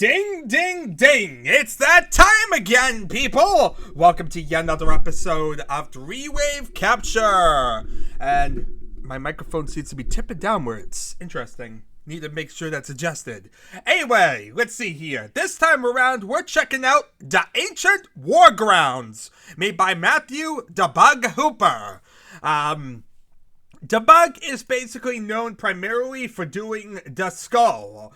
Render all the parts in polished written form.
Ding, ding, ding! It's that time again, people! Welcome to yet another episode of Threewave Capture! And my microphone seems to be tipping downwards. Interesting. Need to make sure that's adjusted. Anyway, let's see here. This time around, we're checking out The Ancient Wargrounds, made by Matthew "The Bug" Hooper. The Bug is basically known primarily for doing DaSkull,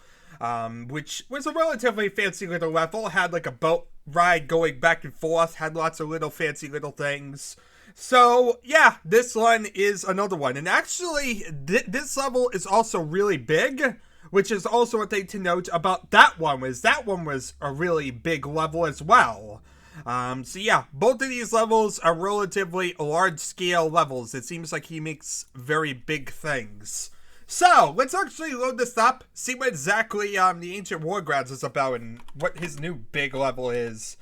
which was a relatively fancy little level, had like a boat ride going back and forth, had lots of little fancy little things. So, yeah, this one is another one. And actually, this level is also really big, which is also a thing to note about that one was a really big level as well. So yeah, both of these levels are relatively large-scale levels. It seems like he makes very big things. So, let's actually load this up, see what exactly the Ancient Wargrounds is about and what his new big level is.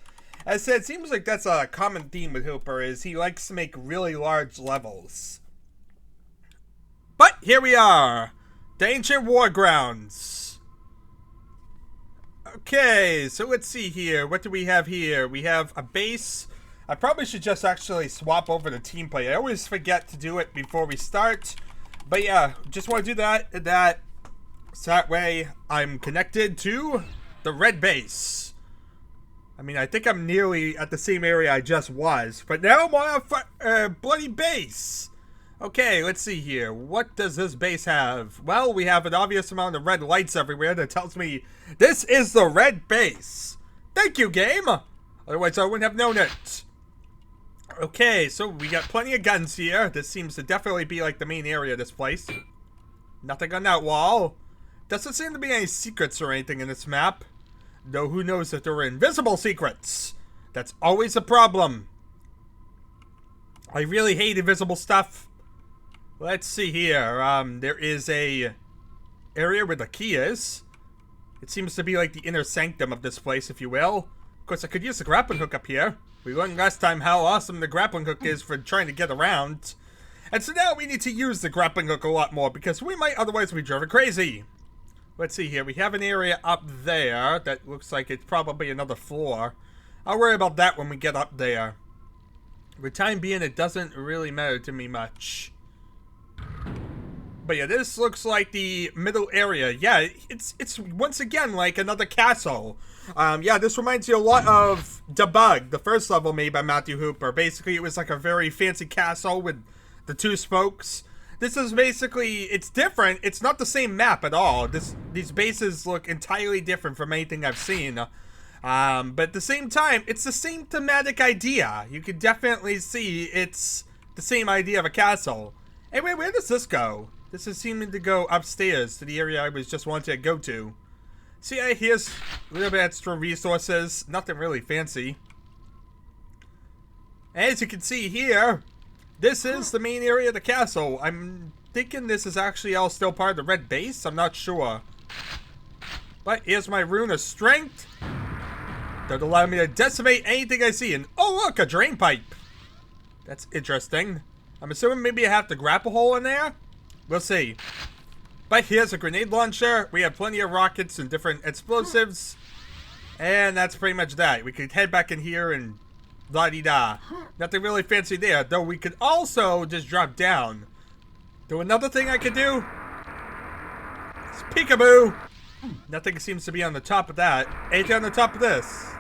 As I said, it seems like that's a common theme with Hooper, is he likes to make really large levels. But here we are, the Ancient Wargrounds. Okay, so let's see here. What do we have here? We have a base. I probably should just actually swap over to team play. I always forget to do it before we start. But yeah, just want to do that. So that way I'm connected to the red base. I mean, I think I'm nearly at the same area I just was. But now I'm on a bloody base. Okay, let's see here. What does this base have? Well, we have an obvious amount of red lights everywhere that tells me this is the red base. Thank you, game. Otherwise, I wouldn't have known it. Okay, so we got plenty of guns here. This seems to definitely be like the main area of this place. Nothing on that wall. Doesn't seem to be any secrets or anything in this map. Though who knows if there were invisible secrets. That's always a problem. I really hate invisible stuff. Let's see here. There is a area where the key is. It seems to be like the inner sanctum of this place, if you will. Of course, I could use the grappling hook up here. We learned last time how awesome the grappling hook is for trying to get around. And so now we need to use the grappling hook a lot more because we might otherwise be driven crazy. Let's see here. We have an area up there that looks like it's probably another floor. I'll worry about that when we get up there. For the time being, it doesn't really matter to me much. But yeah, this looks like the middle area. Yeah, it's once again like another castle. Yeah, this reminds you a lot of The Bug, the first level made by Matthew Hooper. Basically, it was like a very fancy castle with the two spokes. This is basically, it's different. It's not the same map at all. These bases look entirely different from anything I've seen. But at the same time, it's the same thematic idea. You can definitely see it's the same idea of a castle. Anyway, where does this go? This is seeming to go upstairs to the area I was just wanting to go to. See, here's a little bit extra resources. Nothing really fancy. As you can see here, this is the main area of the castle. I'm thinking this is actually all still part of the red base. I'm not sure. But here's my rune of strength. That'll allow me to decimate anything I see. And oh look, a drain pipe. That's interesting. I'm assuming maybe I have to grapple hole in there. We'll see. But here's a grenade launcher. We have plenty of rockets and different explosives. And that's pretty much that. We could head back in here and la-di-da. Nothing really fancy there, though we could also just drop down. Though another thing I could do is peekaboo. Nothing seems to be on the top of that. Anything on the top of this?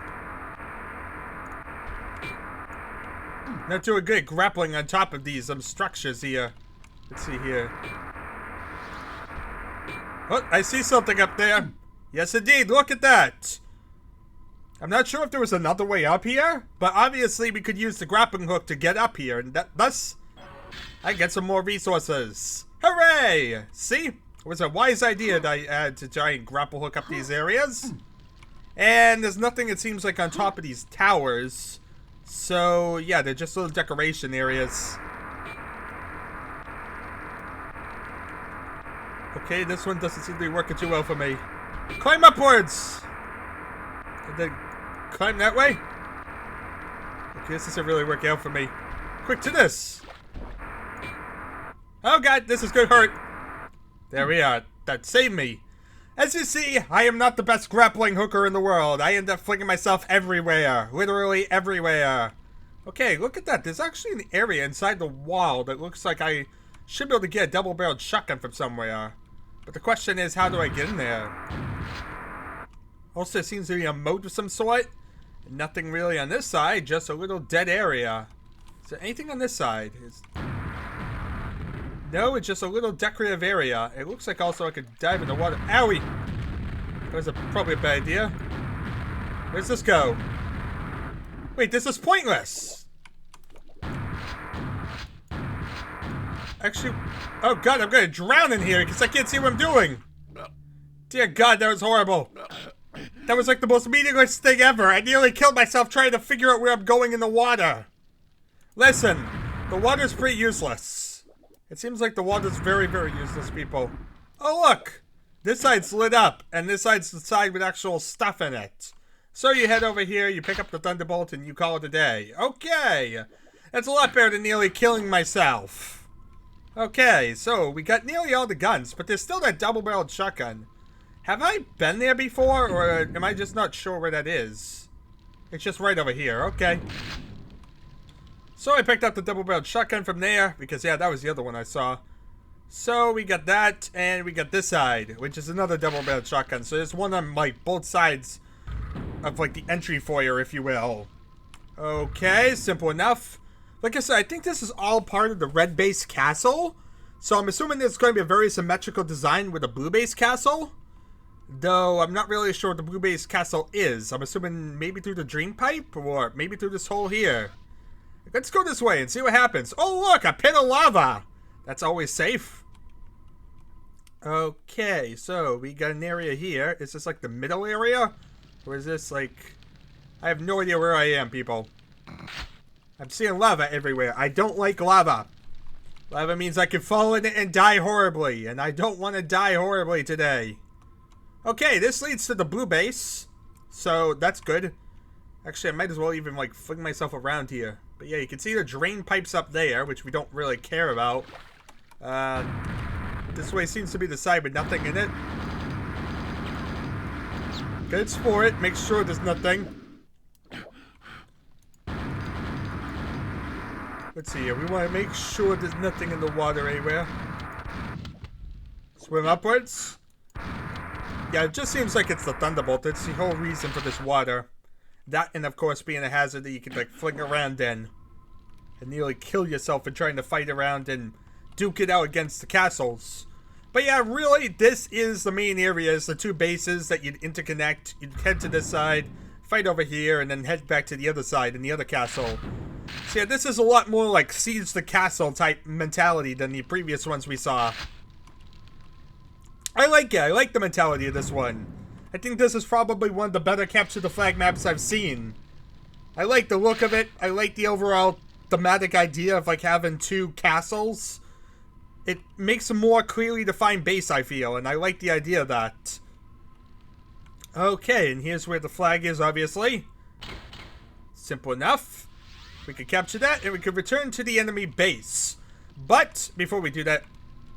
Not doing good grappling on top of these structures here. Let's see here. Oh, I see something up there. Yes, indeed. Look at that. I'm not sure if there was another way up here, but obviously we could use the grappling hook to get up here, and thus I get some more resources. Hooray! See? It was a wise idea that I had to try and grapple hook up these areas. And there's nothing, it seems like, on top of these towers. So, yeah, they're just little decoration areas. Okay, this one doesn't seem to be working too well for me. Climb upwards! And then climb that way? Okay, this isn't really working out for me. Quick to this! Oh god, this is gonna hurt! There we are. That saved me. As you see, I am not the best grappling hooker in the world. I end up flinging myself everywhere. Literally everywhere. Okay, look at that. There's actually an area inside the wall that looks like I should be able to get a double-barreled shotgun from somewhere. But the question is, how do I get in there? Also, it seems to be a moat of some sort. Nothing really on this side, just a little dead area. Is there anything on this side? No, it's just a little decorative area. It looks like also I could dive in the water. Owie! That was probably a bad idea. Where's this go? Wait, this is pointless! Actually, oh god, I'm gonna drown in here because I can't see what I'm doing! Dear god, that was horrible. That was like the most meaningless thing ever. I nearly killed myself trying to figure out where I'm going in the water. Listen, the water's pretty useless. It seems like the water's very, very useless, people. Oh, look! This side's lit up, and this side's the side with actual stuff in it. So you head over here, you pick up the Thunderbolt, and you call it a day. Okay! That's a lot better than nearly killing myself. Okay, so we got nearly all the guns, but there's still that double-barreled shotgun. Have I been there before, or am I just not sure where that is? It's just right over here, okay. So I picked up the double-barreled shotgun from there, because yeah, that was the other one I saw. So we got that, and we got this side, which is another double-barreled shotgun. So there's one on, like, both sides of, like, the entry foyer, if you will. Okay, simple enough. Like I said, I think this is all part of the red base castle. So I'm assuming there's going to be a very symmetrical design with a blue base castle. Though I'm not really sure what the blue base castle is. I'm assuming maybe through the dream pipe, or maybe through this hole here. Let's go this way and see what happens. Oh, look, a pit of lava. That's always safe. Okay, so we got an area here. Is this like the middle area? Or is this like... I have no idea where I am, people. I'm seeing lava everywhere. I don't like lava. Lava means I can fall in it and die horribly. And I don't want to die horribly today. Okay, this leads to the blue base. So, that's good. Actually, I might as well even, like, fling myself around here. But yeah, you can see the drain pipes up there, which we don't really care about. This way seems to be the side with nothing in it. Good explore it. Make sure there's nothing. Let's see here. We want to make sure there's nothing in the water anywhere. Swim upwards. Yeah, it just seems like it's the Thunderbolt. It's the whole reason for this water. That, and of course, being a hazard that you can, like, fling around in. And nearly kill yourself in trying to fight around and duke it out against the castles. But yeah, really, this is the main areas, the two bases that you'd interconnect. You'd head to this side, fight over here, and then head back to the other side in the other castle. So yeah, this is a lot more like Siege the Castle type mentality than the previous ones we saw. I like it. I like the mentality of this one. I think this is probably one of the better Capture the Flag maps I've seen. I like the look of it. I like the overall thematic idea of like having two castles. It makes a more clearly defined base, I feel, and I like the idea of that. Okay, and here's where the flag is, obviously. Simple enough. We could capture that, and we could return to the enemy base. But, before we do that...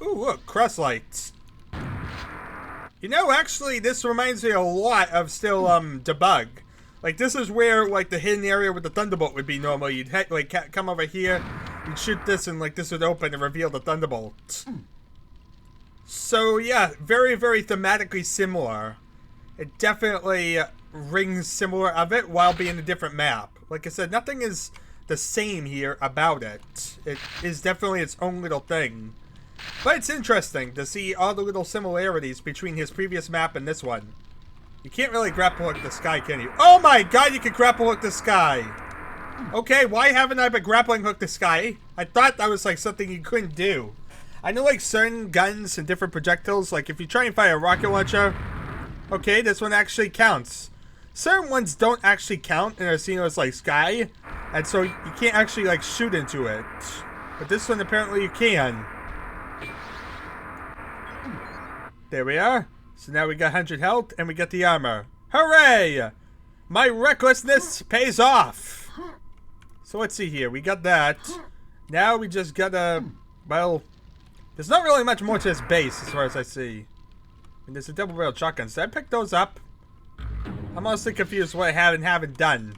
Ooh, look, cross lights. You know, actually, this reminds me a lot of still, Debug. Like, this is where, like, the hidden area with the Thunderbolt would be normally. You'd, like, come over here, you'd shoot this, and, like, this would open and reveal the Thunderbolt. So, yeah, very, very thematically similar. It definitely rings similar of it while being a different map. Like I said, nothing is the same here about it. It is definitely its own little thing. But it's interesting to see all the little similarities between his previous map and this one. You can't really grapple hook the sky, can you? Oh my god, you can grapple hook the sky! Okay, why haven't I been grappling hook the sky? I thought that was like something you couldn't do. I know like certain guns and different projectiles, like if you try and fire a rocket launcher, okay, this one actually counts. Certain ones don't actually count and are seen as like sky, and so you can't actually like shoot into it. But this one apparently you can. There we are. So now we got 100 health and we get the armor. Hooray! My recklessness pays off. So let's see here. We got that. Now we just gotta, well, there's not really much more to this base as far as I see. And there's a double-barreled shotgun. Did I pick those up? I'm honestly confused what I have and haven't done.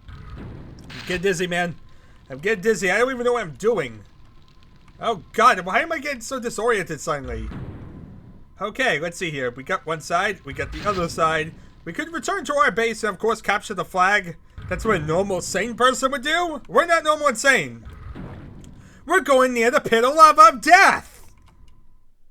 I'm getting dizzy, man. I'm getting dizzy. I don't even know what I'm doing. Oh, God. Why am I getting so disoriented suddenly? Okay, let's see here. We got one side. We got the other side. We could return to our base and, of course, capture the flag. That's what a normal, sane person would do. We're not normal and sane. We're going near the pit of lava of death.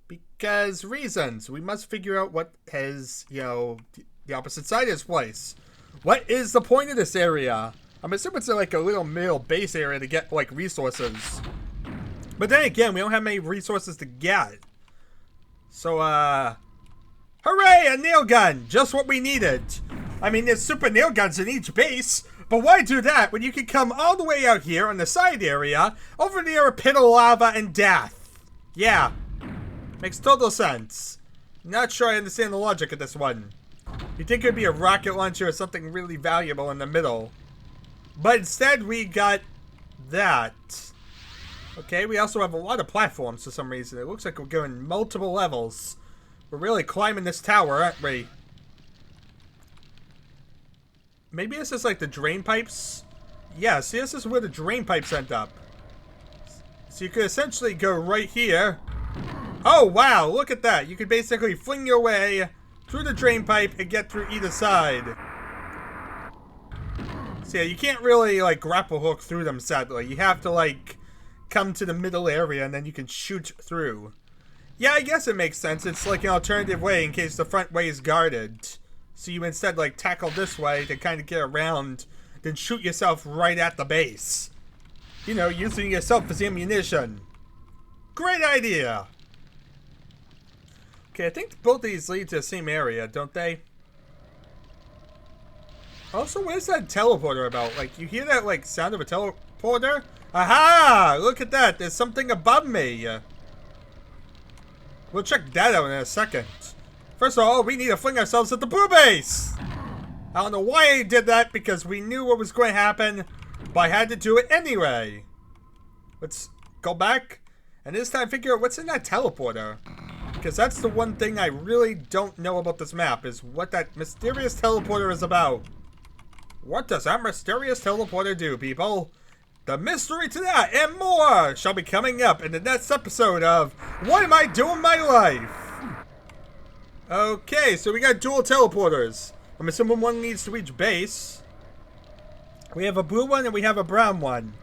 Because reasons. We must figure out what has, you know, the opposite side of this place. What is the point of this area? I'm assuming it's like a little middle base area to get, like, resources. But then again, we don't have many resources to get. So, hooray, a nail gun! Just what we needed. I mean, there's super nail guns in each base, but why do that when you can come all the way out here on the side area, over near a pit of lava and death? Yeah. Makes total sense. Not sure I understand the logic of this one. You'd think it would be a rocket launcher or something really valuable in the middle. But instead, we got that. Okay, we also have a lot of platforms for some reason. It looks like we're going multiple levels. We're really climbing this tower, aren't we? Maybe this is like the drain pipes? Yeah, see, this is where the drain pipes end up. So you could essentially go right here. Oh, wow, look at that. You could basically fling your way through the drain pipe and get through either side. So yeah, you can't really, like, grapple hook through them, sadly. You have to, like, come to the middle area and then you can shoot through. Yeah, I guess it makes sense. It's like an alternative way in case the front way is guarded. So you instead, like, tackle this way to kind of get around, then shoot yourself right at the base. You know, using yourself as ammunition. Great idea! Okay, I think both these lead to the same area, don't they? Also, what is that teleporter about? Like, you hear that, like, sound of a teleporter? Aha! Look at that! There's something above me! We'll check that out in a second. First of all, we need to fling ourselves at the blue base! I don't know why I did that, because we knew what was going to happen, but I had to do it anyway. Let's go back, and this time figure out what's in that teleporter. Because that's the one thing I really don't know about this map, is what that mysterious teleporter is about. What does that mysterious teleporter do, people? The mystery to that and more shall be coming up in the next episode of What Am I Doing with My Life? Okay, so we got dual teleporters. I'm assuming one needs to each base. We have a blue one and we have a brown one.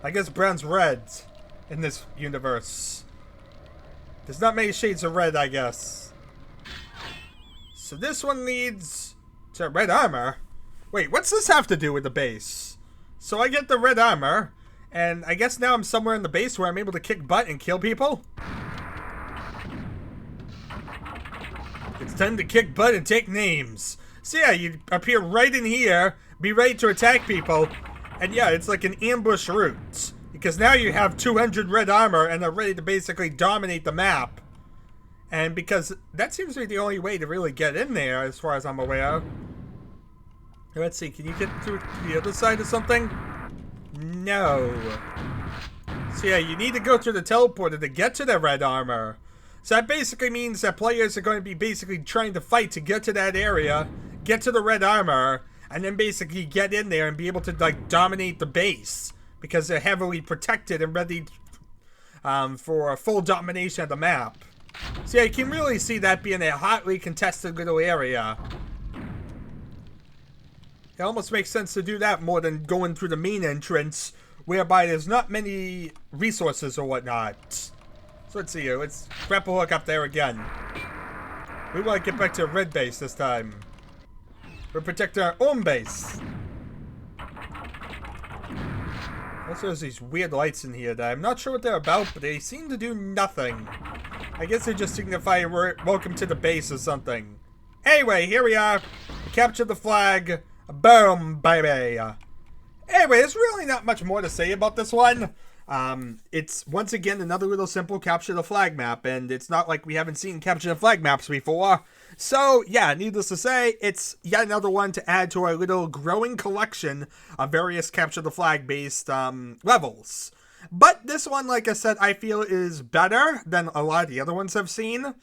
I guess brown's red in this universe. There's not many shades of red, I guess. So this one leads to red armor. Wait, what's this have to do with the base? So I get the red armor, and I guess now I'm somewhere in the base where I'm able to kick butt and kill people? It's time to kick butt and take names. So yeah, you appear right in here, be ready to attack people, and yeah, it's like an ambush route. Because now you have 200 red armor and are ready to basically dominate the map. And because that seems to be the only way to really get in there, as far as I'm aware. Let's see, can you get to the other side of something? No. So yeah, you need to go through the teleporter to get to the red armor. So that basically means that players are going to be basically trying to fight to get to that area, get to the red armor, and then basically get in there and be able to, like, dominate the base. Because they're heavily protected and ready for a full domination of the map. So yeah, you can really see that being a hotly contested little area. It almost makes sense to do that more than going through the main entrance, whereby there's not many resources or whatnot. So let's see here. Let's grapple hook up there again. We want to get back to red base this time. We're protecting our own base. Also, there's these weird lights in here that I'm not sure what they're about, but they seem to do nothing. I guess they just signify welcome to the base or something. Anyway, here we are. We captured the flag. Boom, baby. Anyway, there's really not much more to say about this one. It's, once again, another little simple capture the flag map, and it's not like we haven't seen capture the flag maps before. So, yeah, needless to say, it's yet another one to add to our little growing collection of various capture the flag based levels. But this one, like I said, I feel is better than a lot of the other ones I've seen.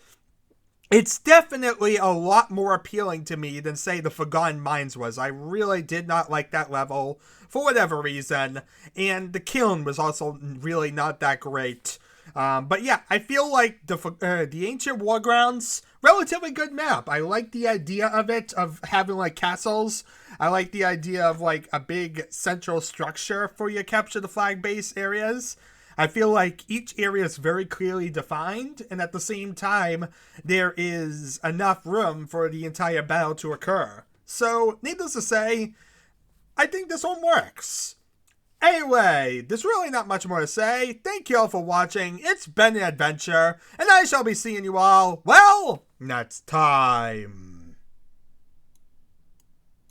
It's definitely a lot more appealing to me than, say, the Forgotten Mines was. I really did not like that level for whatever reason, and the Kiln was also really not that great. But yeah, I feel like the Ancient Wargrounds, relatively good map. I like the idea of it, of having like castles. I like the idea of like a big central structure for your capture the flag base areas. I feel like each area is very clearly defined, and at the same time, there is enough room for the entire battle to occur. So, needless to say, I think this one works. Anyway, there's really not much more to say. Thank you all for watching. It's been an adventure, and I shall be seeing you all, well, next time.